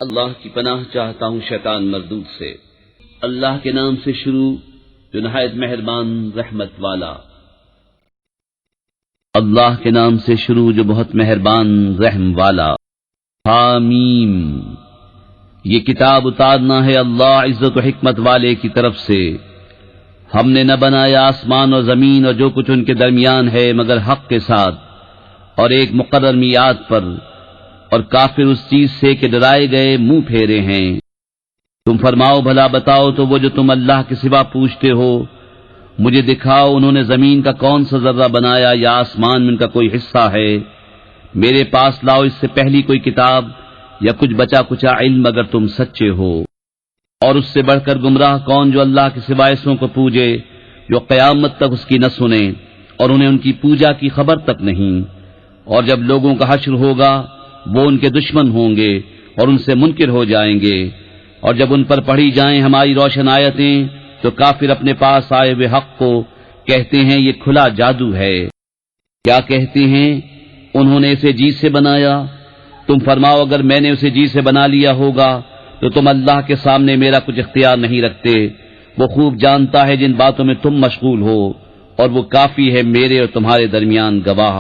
اللہ کی پناہ چاہتا ہوں شیطان مردود سے۔ اللہ کے نام سے شروع جو نہایت مہربان رحمت والا۔ اللہ کے نام سے شروع جو بہت مہربان رحم والا۔ حامیم، یہ کتاب اتارنا ہے اللہ عزت و حکمت والے کی طرف سے۔ ہم نے نہ بنایا آسمان اور زمین اور جو کچھ ان کے درمیان ہے مگر حق کے ساتھ اور ایک مقرر میعاد پر، اور کافر اس چیز سے کہ ڈرائے گئے منہ پھیرے ہیں۔ تم فرماؤ بھلا بتاؤ تو وہ جو تم اللہ کے سوا پوچھتے ہو، مجھے دکھاؤ انہوں نے زمین کا کون سا ذرہ بنایا یا آسمان میں ان کا کوئی حصہ ہے؟ میرے پاس لاؤ اس سے پہلی کوئی کتاب یا کچھ بچا کچا علم اگر تم سچے ہو۔ اور اس سے بڑھ کر گمراہ کون جو اللہ کے سوا ایسوں کو پوجے جو قیامت تک اس کی نہ سنے اور انہیں ان کی پوجا کی خبر تک نہیں۔ اور جب لوگوں کا حشر ہوگا وہ ان کے دشمن ہوں گے اور ان سے منکر ہو جائیں گے، اور جب ان پر پڑھی جائیں ہماری روشن آیتیں تو کافر اپنے پاس آئے ہوئے حق کو کہتے ہیں یہ کھلا جادو ہے۔ کیا کہتے ہیں؟ انہوں نے اسے جی سے بنایا۔ تم فرماؤ اگر میں نے اسے جی سے بنا لیا ہوگا تو تم اللہ کے سامنے میرا کچھ اختیار نہیں رکھتے۔ وہ خوب جانتا ہے جن باتوں میں تم مشغول ہو، اور وہ کافی ہے میرے اور تمہارے درمیان گواہ،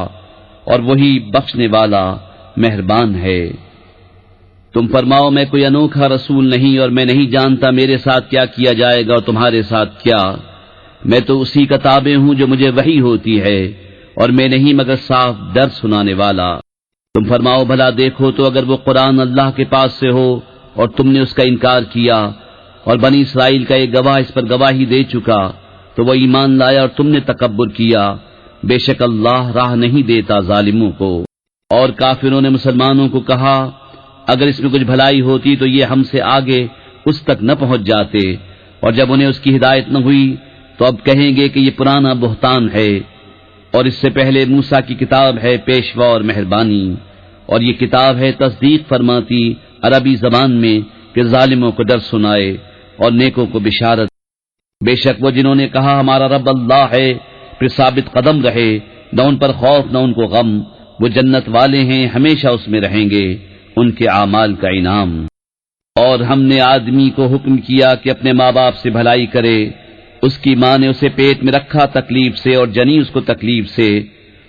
اور وہی بخشنے والا مہربان ہے۔ تم فرماؤ میں کوئی انوکھا رسول نہیں اور میں نہیں جانتا میرے ساتھ کیا کیا جائے گا اور تمہارے ساتھ کیا۔ میں تو اسی کا تابع ہوں جو مجھے وحی ہوتی ہے، اور میں نہیں مگر صاف ڈر سنانے والا۔ تم فرماؤ بھلا دیکھو تو اگر وہ قرآن اللہ کے پاس سے ہو اور تم نے اس کا انکار کیا، اور بنی اسرائیل کا ایک گواہ اس پر گواہی دے چکا تو وہ ایمان لایا اور تم نے تکبر کیا، بے شک اللہ راہ نہیں دیتا ظالموں کو۔ اور کافروں نے مسلمانوں کو کہا اگر اس میں کچھ بھلائی ہوتی تو یہ ہم سے آگے اس تک نہ پہنچ جاتے، اور جب انہیں اس کی ہدایت نہ ہوئی تو اب کہیں گے کہ یہ پرانا بہتان ہے، اور اس سے پہلے موسیٰ کی کتاب ہے پیشوا اور مہربانی، اور یہ کتاب ہے تصدیق فرماتی عربی زبان میں کہ ظالموں کو ڈر سنائے اور نیکوں کو بشارت۔ بے شک وہ جنہوں نے کہا ہمارا رب اللہ ہے پھر ثابت قدم رہے، نہ ان پر خوف نہ ان کو غم، وہ جنت والے ہیں ہمیشہ اس میں رہیں گے، ان کے اعمال کا انعام۔ اور ہم نے آدمی کو حکم کیا کہ اپنے ماں باپ سے بھلائی کرے، اس کی ماں نے اسے پیٹ میں رکھا تکلیف سے اور جنی اس کو تکلیف سے،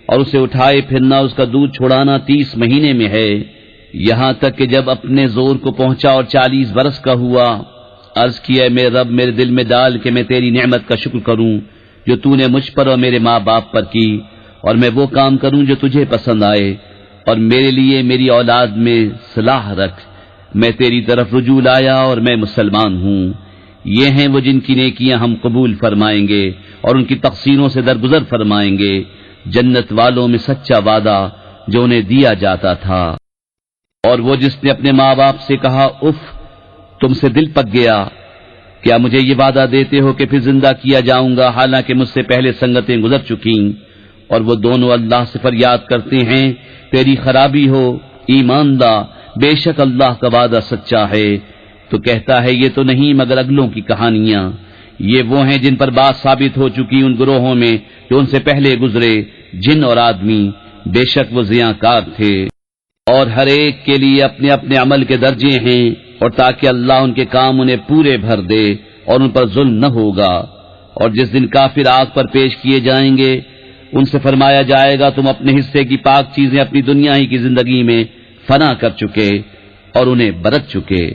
اور اسے اٹھائے پھرنا اس کا دودھ چھڑانا 30 مہینے میں ہے، یہاں تک کہ جب اپنے زور کو پہنچا اور 40 برس کا ہوا، عرض کیا میرے رب میرے دل میں ڈال کہ میں تیری نعمت کا شکر کروں جو تو نے مجھ پر اور میرے ماں باپ پر کی، اور میں وہ کام کروں جو تجھے پسند آئے، اور میرے لیے میری اولاد میں صلاح رکھ، میں تیری طرف رجوع لایا اور میں مسلمان ہوں۔ یہ ہیں وہ جن کی نیکیاں ہم قبول فرمائیں گے اور ان کی تقصیروں سے درگزر فرمائیں گے، جنت والوں میں سچا وعدہ جو انہیں دیا جاتا تھا۔ اور وہ جس نے اپنے ماں باپ سے کہا اف تم سے دل پک گیا، کیا مجھے یہ وعدہ دیتے ہو کہ پھر زندہ کیا جاؤں گا حالانکہ مجھ سے پہلے سنگتیں گزر چکیں؟ اور وہ دونوں اللہ سے فریاد کرتے ہیں تیری خرابی ہو ایمان لا، بے شک اللہ کا وعدہ سچا ہے۔ تو کہتا ہے یہ تو نہیں مگر اگلوں کی کہانیاں، یہ وہ ہیں جن پر بات ثابت ہو چکی ان گروہوں میں جو ان سے پہلے گزرے، جن اور آدمی، بے شک وہ زیاں کار تھے۔ اور ہر ایک کے لیے اپنے اپنے عمل کے درجے ہیں، اور تاکہ اللہ ان کے کام انہیں پورے بھر دے اور ان پر ظلم نہ ہوگا۔ اور جس دن کافر آگ پر پیش کیے جائیں گے ان سے فرمایا جائے گا تم اپنے حصے کی پاک چیزیں اپنی دنیا ہی کی زندگی میں فنا کر چکے اور انہیں برت چکے،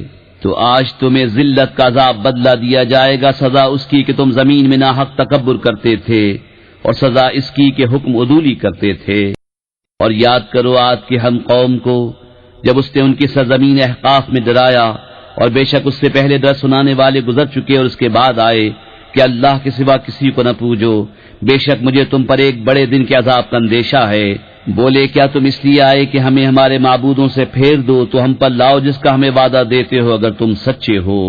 تو آج تمہیں ذلت کا عذاب بدلہ دیا جائے گا، سزا اس کی کہ تم زمین میں ناحق تکبر کرتے تھے، اور سزا اس کی کہ حکم عدولی کرتے تھے۔ اور یاد کرو عاد کے ہم قوم کو جب اس نے ان کی سرزمین احقاف میں ڈرایا، اور بے شک اس سے پہلے ڈر سنانے والے گزر چکے اور اس کے بعد آئے کہ اللہ کے سوا کسی کو نہ پوجو، بے شک مجھے تم پر ایک بڑے دن کے عذاب کا اندیشہ ہے۔ بولے کیا تم اس لیے آئے کہ ہمیں ہمارے معبودوں سے پھیر دو تو ہم پر لاؤ جس کا ہمیں وعدہ دیتے ہو اگر تم سچے ہو۔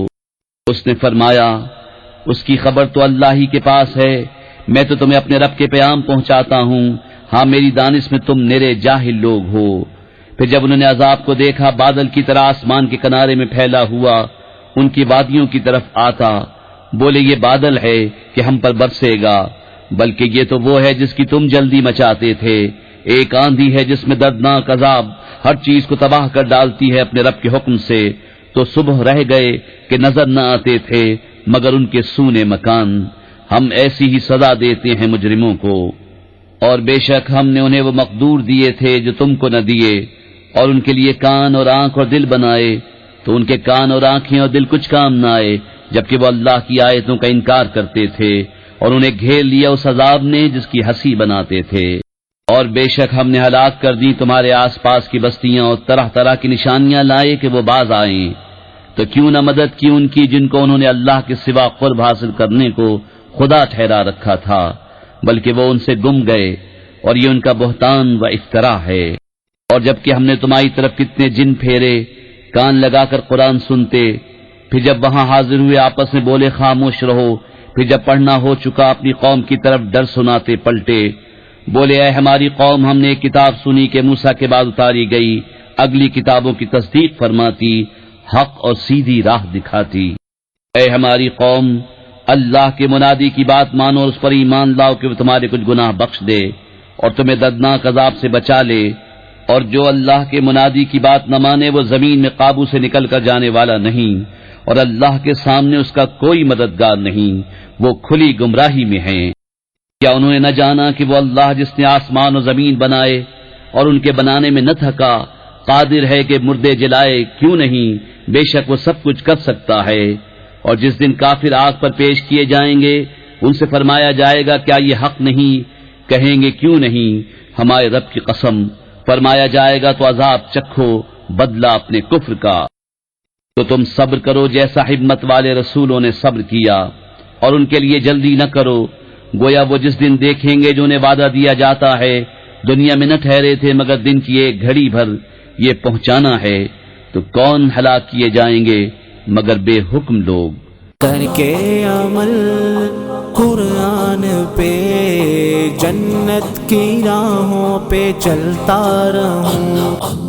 اس نے فرمایا اس کی خبر تو اللہ ہی کے پاس ہے، میں تو تمہیں اپنے رب کے پیغام پہنچاتا ہوں، ہاں میری دانش میں تم نرے جاہل لوگ ہو۔ پھر جب انہوں نے عذاب کو دیکھا بادل کی طرح آسمان کے کنارے میں پھیلا ہوا ان کی وادیوں کی طرف آتا، بولے یہ بادل ہے کہ ہم پر برسے گا، بلکہ یہ تو وہ ہے جس کی تم جلدی مچاتے تھے، ایک آندھی ہے جس میں دردناک عذاب ہر چیز کو تباہ کر ڈالتی ہے اپنے رب کے حکم سے، تو صبح رہ گئے کہ نظر نہ آتے تھے مگر ان کے سونے مکان. ہم ایسی ہی سزا دیتے ہیں مجرموں کو. اور بے شک ہم نے انہیں وہ مقدور دیے تھے جو تم کو نہ دیے، اور ان کے لیے کان اور آنکھ اور دل بنائے، تو ان کے کان اور آنکھیں اور دل کچھ کام نہ آئے جبکہ وہ اللہ کی آیتوں کا انکار کرتے تھے، اور انہیں گھیر لیا اس عذاب نے جس کی ہنسی بناتے تھے. اور بے شک ہم نے ہلاک کر دی تمہارے آس پاس کی بستیاں اور طرح طرح کی نشانیاں لائے کہ وہ باز آئیں. تو کیوں نہ مدد کی ان کی جن کو انہوں نے اللہ کے سوا قرب حاصل کرنے کو خدا ٹھہرا رکھا تھا، بلکہ وہ ان سے گم گئے، اور یہ ان کا بہتان و افترا ہے. اور جبکہ ہم نے تمہاری طرف کتنے جن پھیرے، کان لگا کر قرآن سنتے، پھر جب وہاں حاضر ہوئے آپس میں بولے خاموش رہو، پھر جب پڑھنا ہو چکا اپنی قوم کی طرف ڈر سناتے پلٹے، بولے اے ہماری قوم ہم نے ایک کتاب سنی کہ موسیٰ کے بعد اتاری گئی، اگلی کتابوں کی تصدیق فرماتی، حق اور سیدھی راہ دکھاتی. اے ہماری قوم اللہ کے منادی کی بات مانو اور اس پر ایمان لاؤ کہ وہ تمہارے کچھ گناہ بخش دے اور تمہیں دردناک عذاب سے بچا لے. اور جو اللہ کے منادی کی بات نہ مانے وہ زمین میں قابو سے نکل کر جانے والا نہیں، اور اللہ کے سامنے اس کا کوئی مددگار نہیں، وہ کھلی گمراہی میں ہیں. کیا انہوں نے نہ جانا کہ وہ اللہ جس نے آسمان و زمین بنائے اور ان کے بنانے میں نہ تھکا، قادر ہے کہ مردے جلائے، کیوں نہیں، بے شک وہ سب کچھ کر سکتا ہے. اور جس دن کافر آگ پر پیش کیے جائیں گے ان سے فرمایا جائے گا کیا یہ حق نہیں؟ کہیں گے کیوں نہیں، ہمارے رب کی قسم. فرمایا جائے گا تو عذاب چکھو بدلہ اپنے کفر کا. تو تم صبر کرو جیسا ہمت والے رسولوں نے صبر کیا، اور ان کے لیے جلدی نہ کرو، گویا وہ جس دن دیکھیں گے جو انہیں وعدہ دیا جاتا ہے دنیا میں نہ ٹھہرے تھے مگر دن کی ایک گھڑی بھر، یہ پہنچانا ہے. تو کون ہلاک کیے جائیں گے مگر بے حکم لوگ. کر کے عمل قرآن پہ جنت کی راہوں پہ چلتا رہوں.